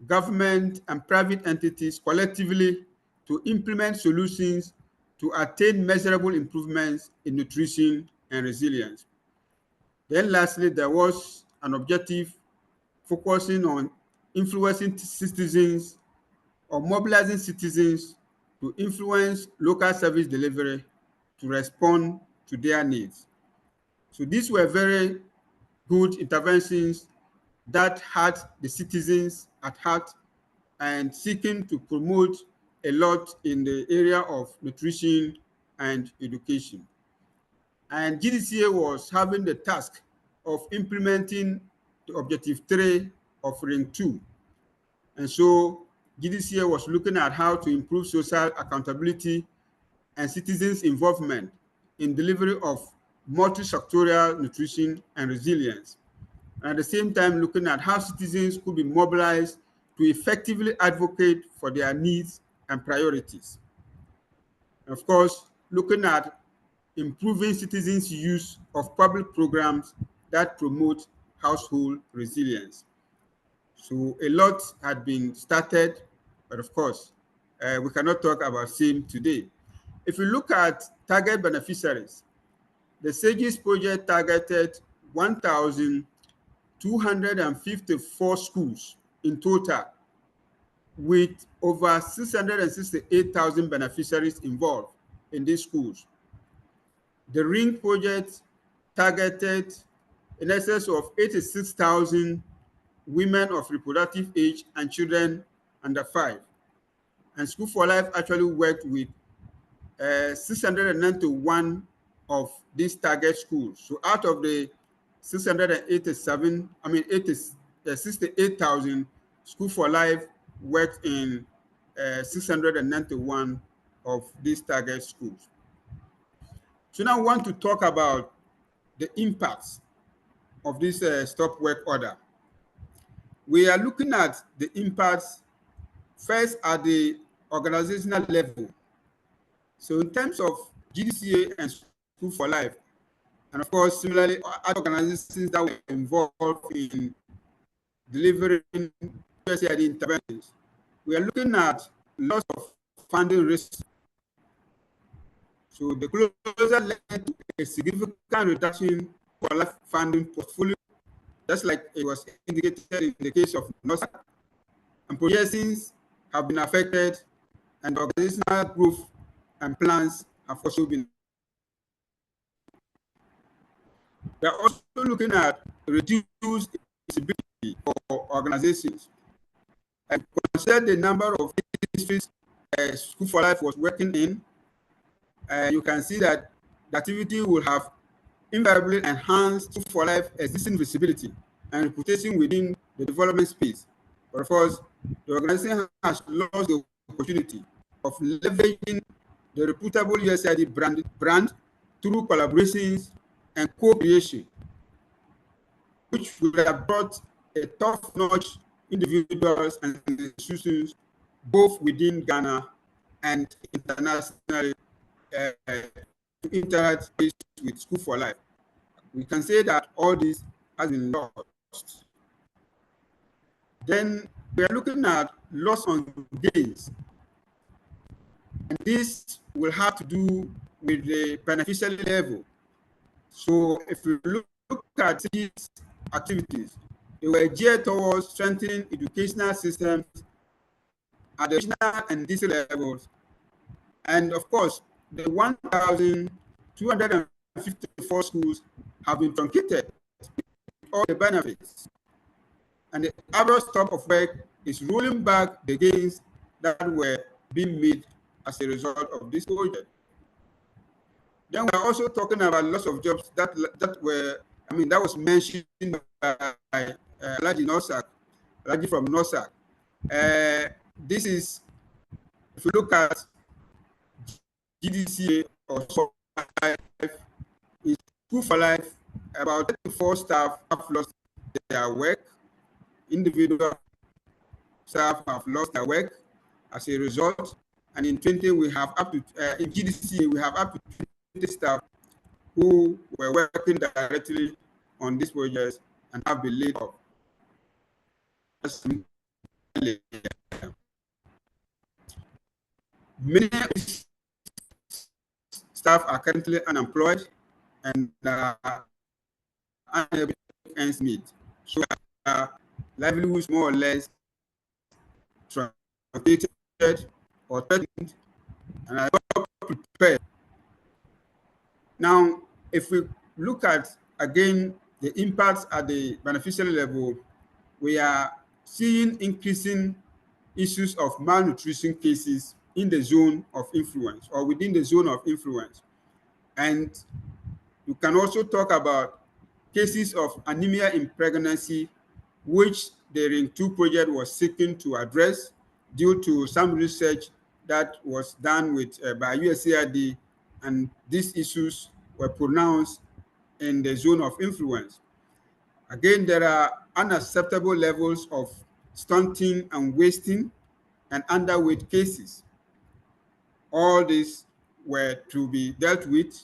government and private entities collectively to implement solutions to attain measurable improvements in nutrition and resilience. Then lastly, there was an objective focusing on influencing citizens or mobilizing citizens to influence local service delivery to respond to their needs. So these were very good interventions that had the citizens at heart and seeking to promote a lot in the area of nutrition and education. And GDCA was having the task of implementing the Objective 3 of Ring 2. And so GDCA was looking at how to improve social accountability and citizens' involvement in delivery of multi-sectorial nutrition and resilience. And at the same time, looking at how citizens could be mobilized to effectively advocate for their needs and priorities. Of course, looking at improving citizens' use of public programs that promote household resilience. So a lot had been started, but of course, we cannot talk about same today. If you look at target beneficiaries, the SAGES project targeted 1,254 schools in total, with over 668,000 beneficiaries involved in these schools. The Ring project targeted in excess of 86,000 women of reproductive age and children under 5. And School for Life actually worked with 691 of these target schools. So out of the 68,000, School for Life worked in 691 of these target schools. So now I want to talk about the impacts of this stop work order. We are looking at the impacts first at the organizational level. So in terms of GDCA and School for Life, and of course, similarly, other organizations that were involved in delivering USAID interventions, we are looking at loss of funding risks. So the closure led to a significant reduction for Life funding portfolio, just like it was indicated in the case of NOSAC. And projections have been affected, and organizational growth and plans have also been. We are also looking at reduced visibility for organizations. And consider the number of districts School for Life was working in. You can see that the activity will have invariably enhanced School for Life existing visibility and reputation within the development space. But of course, the organization has lost the opportunity of leveraging the reputable USAID brand through collaborations and co-creation, which would have brought a top-notch individuals and institutions both within Ghana and internationally to interact with School for Life. We can say that all this has been lost. Then we are looking at loss on gains. And this will have to do with the beneficiary level. So if we look at these activities, they were geared towards strengthening educational systems at the national and district levels. And of course, the 1,254 schools have been truncated with all the benefits. And the average stop of work is rolling back the gains that were being made as a result of this project. Then we're also talking about lots of jobs that was mentioned by Alaji from NOSAC. This is, if you look at GDCA or in School for Life, about 34 staff have lost their work. Individual staff have lost their work as a result. And in 20, we have up to, in GDCA, we have up to 20 staff who were working directly on these projects and have been laid off. Many staff are currently unemployed and unable to ends meet. So livelihoods more or less truncated or threatened, and are not prepared. Now, if we look at again the impacts at the beneficiary level, we are seeing increasing issues of malnutrition cases in the zone of influence or within the zone of influence. And you can also talk about cases of anemia in pregnancy, which the Ring 2 project was seeking to address due to some research that was done with by USAID, and these issues were pronounced in the zone of influence. Again, there are unacceptable levels of stunting and wasting and underweight cases. All these were to be dealt with,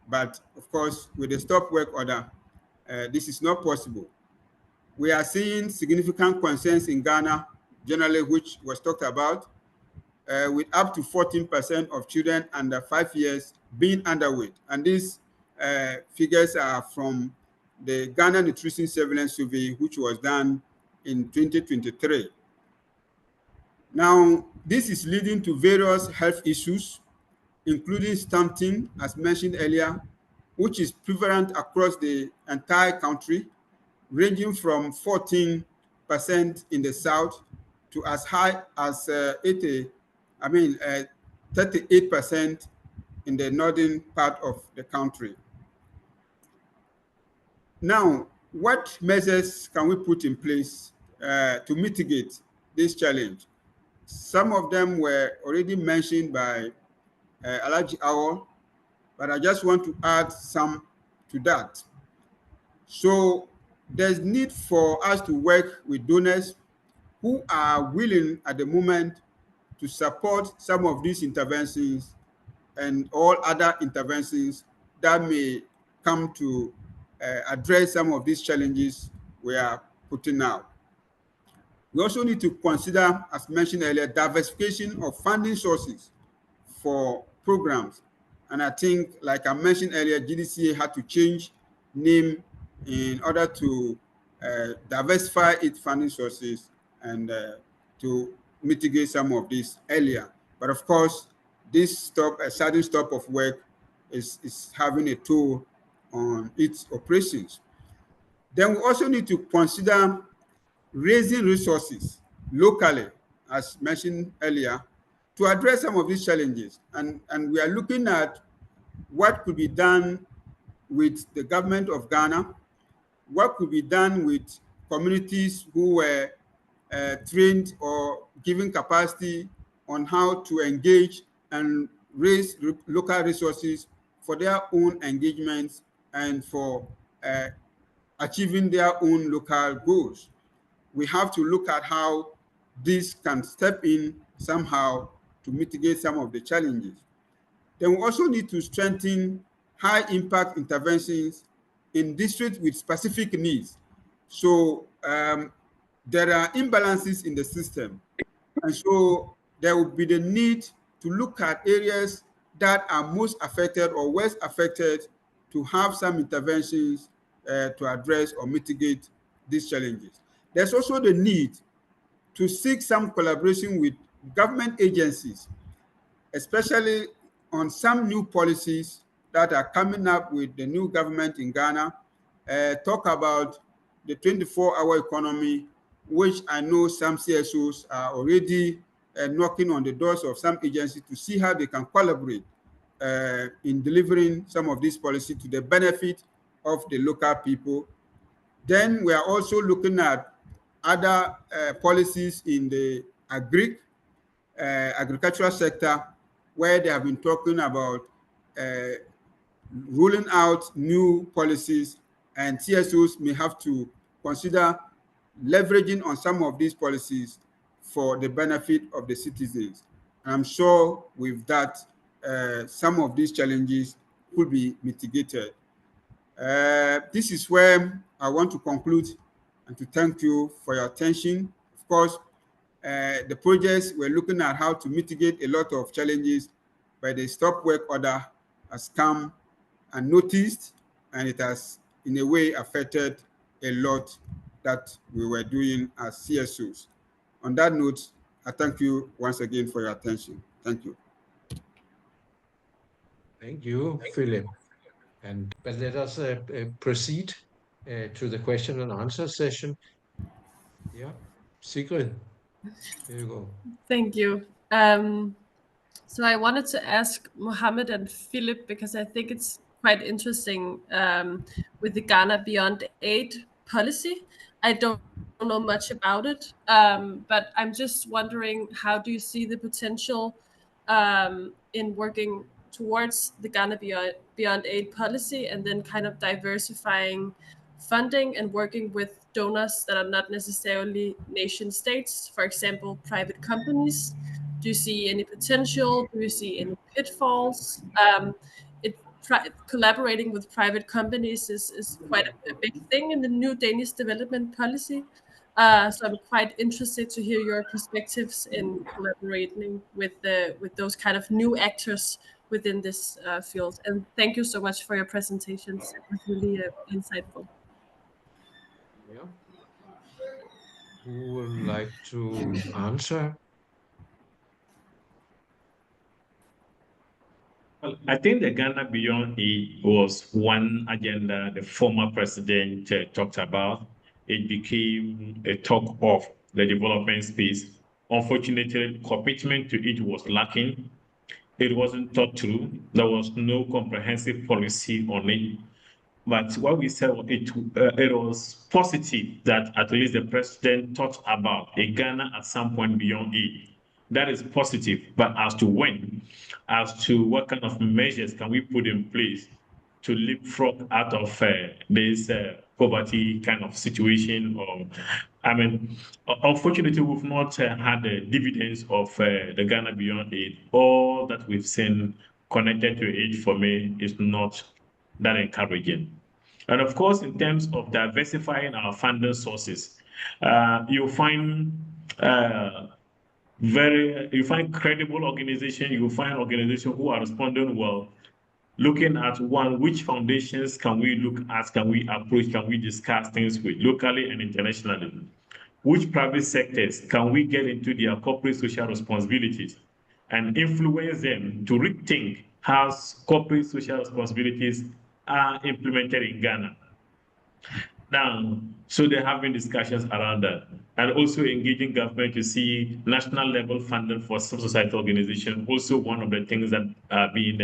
but of course, with the stop work order, this is not possible. We are seeing significant concerns in Ghana, generally, which was talked about, with up to 14% of children under 5 years being underweight. And these figures are from the Ghana Nutrition Surveillance Survey, which was done in 2023. Now, this is leading to various health issues, including stunting, as mentioned earlier, which is prevalent across the entire country, ranging from 14% in the south to as high as 38% in the northern part of the country. Now, what measures can we put in place to mitigate this challenge? Some of them were already mentioned by Alaji Awo, but I just want to add some to that. So there's need for us to work with donors who are willing at the moment to support some of these interventions and all other interventions that may come to address some of these challenges we are putting out. We also need to consider, as mentioned earlier, diversification of funding sources for programs. And I think, like I mentioned earlier, GDCA had to change NIM in order to diversify its funding sources and to mitigate some of this earlier. But of course, this sudden stop of work is having a toll on its operations. Then we also need to consider raising resources locally, as mentioned earlier, to address some of these challenges. And we are looking at what could be done with the government of Ghana, what could be done with communities who were trained or given capacity on how to engage and raise local resources for their own engagements and for achieving their own local goals. We have to look at how this can step in somehow to mitigate some of the challenges. Then we also need to strengthen high impact interventions in districts with specific needs. So there are imbalances in the system. And so there will be the need to look at areas that are most affected or worst affected to have some interventions to address or mitigate these challenges. There's also the need to seek some collaboration with government agencies, especially on some new policies that are coming up with the new government in Ghana. Talk about the 24-hour economy, which I know some CSOs are already knocking on the doors of some agencies to see how they can collaborate in delivering some of these policies to the benefit of the local people. Then we are also looking at other policies in the agricultural sector, where they have been talking about rolling out new policies, and CSOs may have to consider leveraging on some of these policies for the benefit of the citizens. And I'm sure with that, some of these challenges could be mitigated. This is where I want to conclude and to thank you for your attention. Of course, the projects we're looking at how to mitigate a lot of challenges, but the stop work order has come unnoticed, and it has in a way affected a lot that we were doing as CSOs. On that note, I thank you once again for your attention. Thank you. Thank you, Philip. But let us proceed to the question and answer session. Yeah, Sigrid, here you go. Thank you. So I wanted to ask Mohammed and Philip, because I think it's quite interesting with the Ghana Beyond Aid policy. I don't know much about it, but I'm just wondering, how do you see the potential in working towards the Ghana Beyond Aid policy, and then kind of diversifying funding and working with donors that are not necessarily nation states, for example, private companies? Do you see any potential? Do you see any pitfalls? Collaborating with private companies is quite a big thing in the new Danish development policy. So I'm quite interested to hear your perspectives in collaborating with those kind of new actors within this field. And thank you so much for your presentations. It was really insightful. Yeah. Who would like to answer? Well, I think the Ghana Beyond Aid was one agenda the former president talked about. It became a talk of the development space. Unfortunately, commitment to it was lacking. It wasn't thought through. There was no comprehensive policy on it. But what we said, it was positive that at least the president thought about a Ghana at some point beyond aid. That is positive. But as to when, as to what kind of measures can we put in place to leapfrog out of this poverty kind of situation? Or, I mean, unfortunately, we've not had the dividends of the Ghana Beyond Aid. All that we've seen connected to aid for me is not that encouraging. And of course, in terms of diversifying our funding sources, you'll find you find credible organizations, you find organizations who are responding well. looking at which foundations can we look at, can we approach, can we discuss things with locally and internationally? Which private sectors can we get into their corporate social responsibilities and influence them to rethink how corporate social responsibilities are implemented in Ghana? Now, so there have been discussions around that, and also engaging government to see national level funding for civil society organization, also one of the things that are being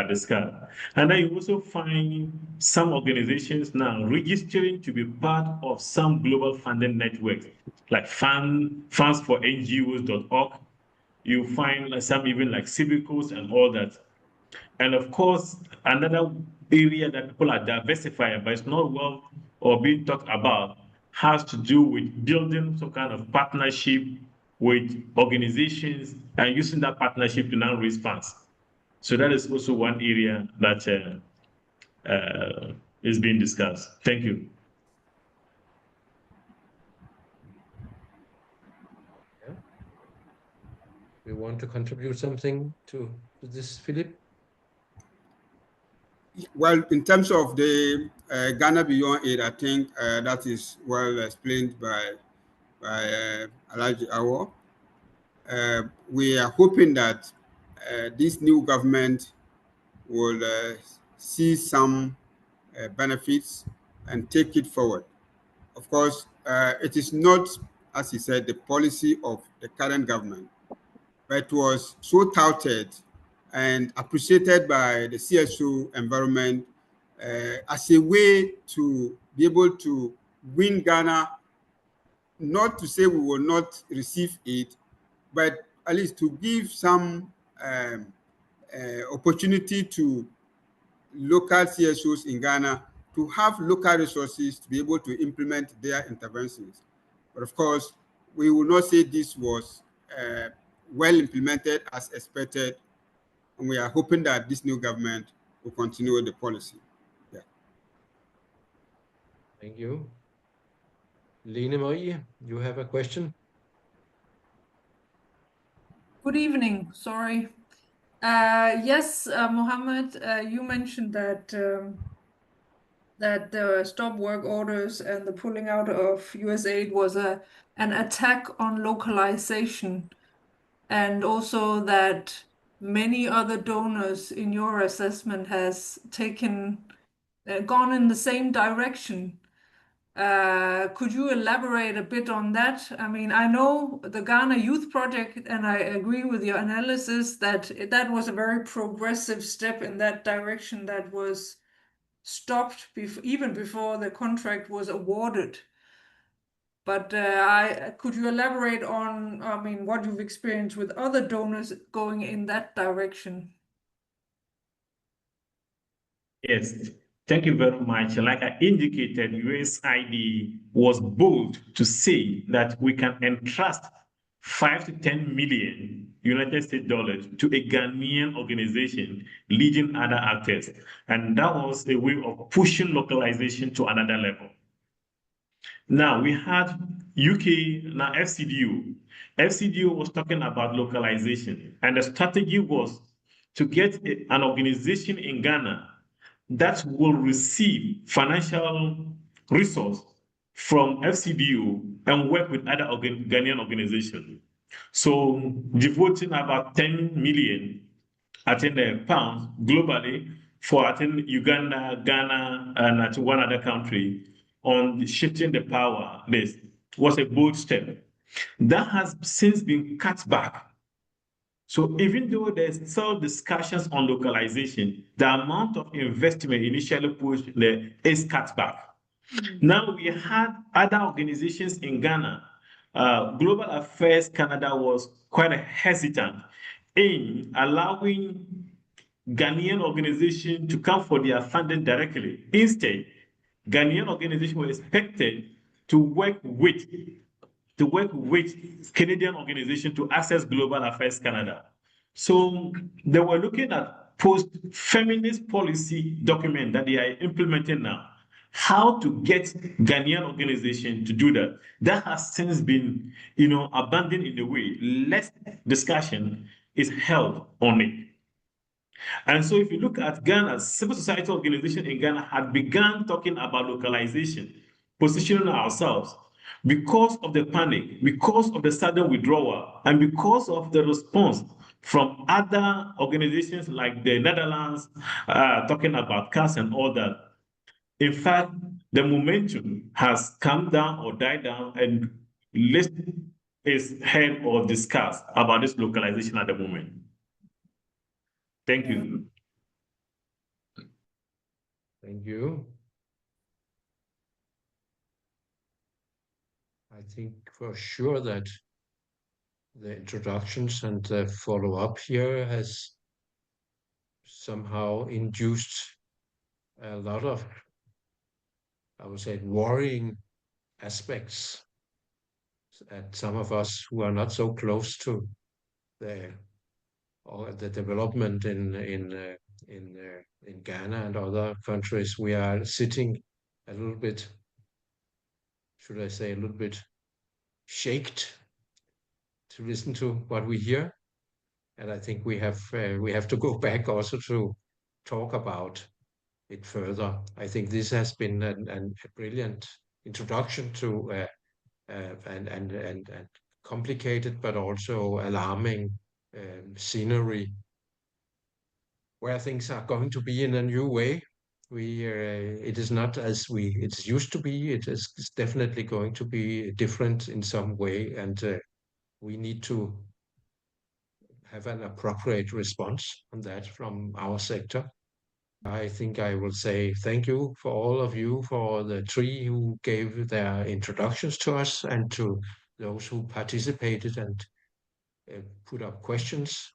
discussed. And then you also find some organizations now registering to be part of some global funding networks, like funds4ngos.org. You find some even like Civicals and all that. And of course, another area that people are diversifying, but it's not well or being talked about, has to do with building some kind of partnership with organizations and using that partnership to now raise funds. So that is also one area that is being discussed. Thank you. Yeah. We want to contribute something to this, Philip? Well, in terms of the Ghana Beyond Aid, I think that is well explained by Alhaji Awo. We are hoping that this new government will see some benefits and take it forward. Of course, it is not, as he said, the policy of the current government, but it was so touted and appreciated by the CSO environment as a way to be able to win Ghana, not to say we will not receive it, but at least to give some opportunity to local CSOs in Ghana to have local resources to be able to implement their interventions. But of course, we will not say this was well implemented as expected, and we are hoping that this new government will continue the policy. Yeah. Thank you. Lene Marie, you have a question? Good evening. Sorry. Yes, Mohammed, you mentioned that the stop work orders and the pulling out of USAID was an attack on localization, and also that many other donors in your assessment has gone in the same direction. Could you elaborate a bit on that? I mean, I know the Ghana Youth Project, and I agree with your analysis that that was a very progressive step in that direction that was stopped even before the contract was awarded. But could you elaborate on, I mean, what you've experienced with other donors going in that direction? Yes, thank you very much. Like I indicated, USAID was bold to say that we can entrust 5 to 10 million United States dollars to a Ghanaian organization leading other actors. And that was a way of pushing localization to another level. Now we had UK, now FCDO. FCDO was talking about localization, and the strategy was to get an organization in Ghana that will receive financial resource from FCDO and work with other Ghanaian organizations. So devoting about 10 million, I think, pounds globally for, I think, Uganda, Ghana, and one other country on shifting the power list was a bold step. That has since been cut back. So even though there's still discussions on localization, the amount of investment initially pushed there is cut back. Now we had other organizations in Ghana. Global Affairs Canada was quite hesitant in allowing Ghanaian organizations to come for their funding directly. Instead, Ghanaian organizations were expected to work with Canadian organizations to access Global Affairs Canada. So they were looking at post-feminist policy document that they are implementing now, how to get Ghanaian organizations to do that. That has since been, abandoned in a way. Less discussion is held on it. And so if you look at Ghana, civil society organization in Ghana had begun talking about localization, positioning ourselves because of the panic, because of the sudden withdrawal, and because of the response from other organizations like the Netherlands, talking about CAS and all that. In fact, the momentum has come down or died down, and less is heard or discussed about this localization at the moment. Thank you. Thank you. I think for sure that the introductions and the follow-up here has somehow induced a lot of, I would say, worrying aspects at some of us who are not so close to the development in Ghana and other countries. We are sitting a little bit, should I say, a little bit shaked to listen to what we hear, and I think we have to go back also to talk about it further. I think this has been a brilliant introduction to and complicated but also alarming scenery where things are going to be in a new way. It is not as it's used to be. It's definitely going to be different in some way, and we need to have an appropriate response on that from our sector. I think I will say thank you for all of you, for the three who gave their introductions to us, and to those who participated and put up questions.